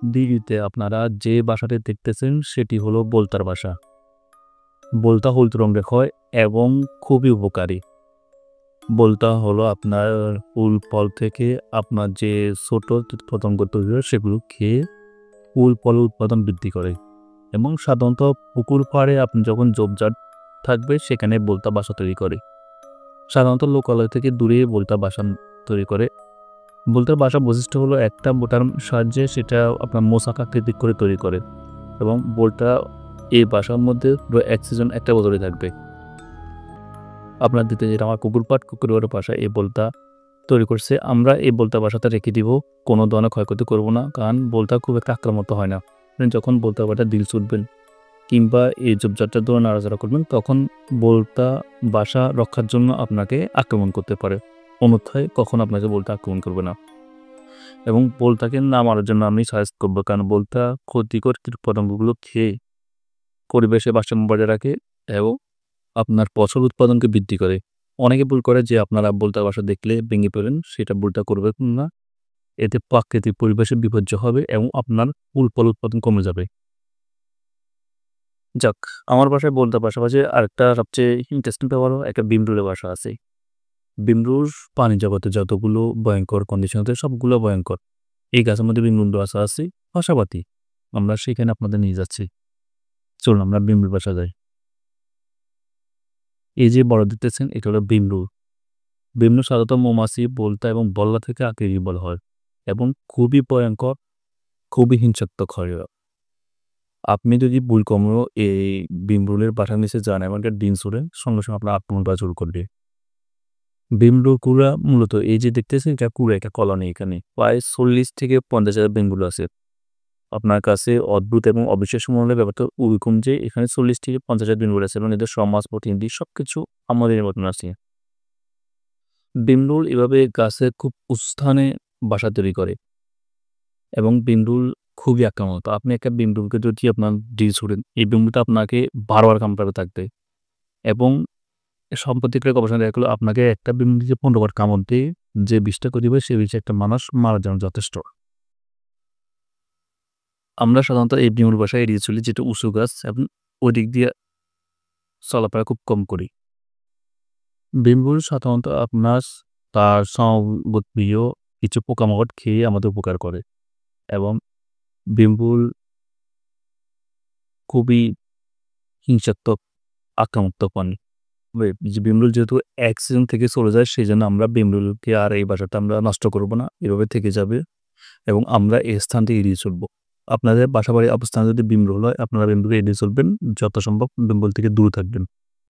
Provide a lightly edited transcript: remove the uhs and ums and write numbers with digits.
দিল্লিতে আপনারা যে বাসাটি দেখতেছেন সেটি হলো বোলতার বাসা। বোলতা হলুদ রঙের হয় এবং খুবই উপকারী। বোলতা হলো আপনার ফুল ফল থেকে আপনার যে ছোট পতঙ্গ তৈরি হয় সেগুলো খেয়ে ফুল ফল উৎপাদন বৃদ্ধি করে এবং সাধারণত পুকুর পাড়ে আপনি যখন ঝোপঝাড় থাকবে সেখানে বোলতা বাসা তৈরি করে। সাধারণত লোকালয় থেকে দূরে বোলতা বাসা তৈরি করে। বোলতার বাসা বৈশিষ্ট্য হলো একটা মোটার সাহায্যে সেটা আপনার মোসাক আকৃতি করে তৈরি করে এবং বোলতা এই বাসার মধ্যে পুরো এক সিজন একটা বছরই থাকবে। আপনার দিতে যেটা আমার কুকুরের বাসা এই বোলতা তৈরি করছে। আমরা এই বোলতা বাসাতে রেখে দিব, কোনো ধরনের ক্ষয়ক্ষতি করব না, কারণ বোলতা খুব একটা আক্রমণাত্মক হয় না। যখন বোলতা বাসাটা দিল ছুটবেন কিংবা এই ঝোপঝাড়টার দৌড়ে নাড়াচাড়া করবেন তখন বোলতা বাসা রক্ষার জন্য আপনাকে আক্রমণ করতে পারে, অন্যথায় কখন আপনাকে বোলতা আক্রমণ করবে না। এবং বোলতাকে না মারার জন্য আমি সাজেস্ট করবো, কারণ বোলতা ক্ষতিকর কীটপতঙ্গগুলো খেয়ে পরিবেশে ভারসাম্য বজায় রাখে এবং আপনার ফসল উৎপাদনকে বৃদ্ধি করে। অনেকে ভুল করে যে আপনারা বোলতা বাসা দেখলে ভেঙে পড়েন, সেটা ভুলটা করবেন না। এতে প্রাকৃতিক পরিবেশে বিপর্যয় হবে এবং আপনার ফুল ফল উৎপাদন কমে যাবে। যাক, আমার বাসায় বোলতার পাশাপাশি আরেকটা সবচেয়ে ইন্টারেস্টিং ব্যাপার হলো একটা ভিমরুলের বাসা আছে। ভিমরুল পানি জগতে যতগুলো ভয়ঙ্কর কন্ডিশন আছে সবগুলো ভয়ঙ্কর। এই গাছের মধ্যে ভিমরুল বাসা আছে পাশাপাশি। আমরা সেখানে আপনাদের নিয়ে যাচ্ছি। চলুন আমরা ভিমরুল বাসা যাই। এই যে বড় দেখতেছেন এটা হলো ভিমরুল। ভিমরুল সাধারণত মৌমাছি, বোলতা এবং বল্লা থেকে আক্রমণ হয় এবং খুবই ভয়ঙ্কর, খুবই হিংসাত্মক হয়। আপনি যদি ভুলক্রমেও এই ভিমরুলের বাসার নিচে যান এবং একটা ডিম ছুঁড়েন, সঙ্গে সঙ্গে আপনার আক্রমণ করা শুরু করবে। ভিমরুল কুড়া মূলত এই যে দেখতেছেন এটা কুড়া, একটা কলোনি। এখানে প্রায় 40 থেকে 50,000 ভিমরুল আছে। আপনার কাছে অদ্ভুত এবং অবিশ্বাস্য মনে হলে ব্যাপারটা ওরকম যে এখানে 40 থেকে 50,000 ভিমরুল আছে এবং এদের সমাজ প্রতিনিধি সবকিছু আমাদের মতন আছে। ভিমরুল এভাবে গাছে খুব উঁচু স্থানে বাসা তৈরি করে এবং ভিমরুল খুবই আক্রমণাত্মক। আপনি একটা ভিমরুলকে যদি আপনার ডিম ছুঁড়েন, এই ভিমরুলটা আপনাকে বারবার কামড়াতে থাকবে এবং সাম্প্রতিককালে গবেষণা দেখা গেলো আপনাকে একটা ভিমরুলকে 15 বার কামড় দিয়ে যে বিষটা করে দিবে সেই বিষে একটা মানুষ মারা যাওয়া যথেষ্ট। আমরা সাধারণত এই ভিমরুল বাসায় এড়িয়ে চলি, যেটা উঁচু গাছ এবং ওই দিক দিয়ে চলাফেরা খুব কম করি। ভিমরুল সাধারণত আপনার তার সমগোত্রীয় কিছু পোকামাকড় খেয়ে আমাদের উপকার করে এবং ভিমরুল খুবই হিংসাত্মক, আক্রমণাত্মক প্রাণী। যে ভিমরুল যেহেতু এক সিজন থেকে চলে যায় সেই জন্য আমরা ভিমরুলকে আর এই বাসাটা আমরা নষ্ট করব না, এভাবে থেকে যাবে এবং আমরা এই স্থান থেকে এড়িয়ে চলবো। আপনাদের বাসাবাড়ির অবস্থানে যদি ভিমরুল হয় আপনারা ভিমরুলকে এড়িয়ে চলবেন, যত সম্ভব ভিমরুল থেকে দূরে থাকবেন।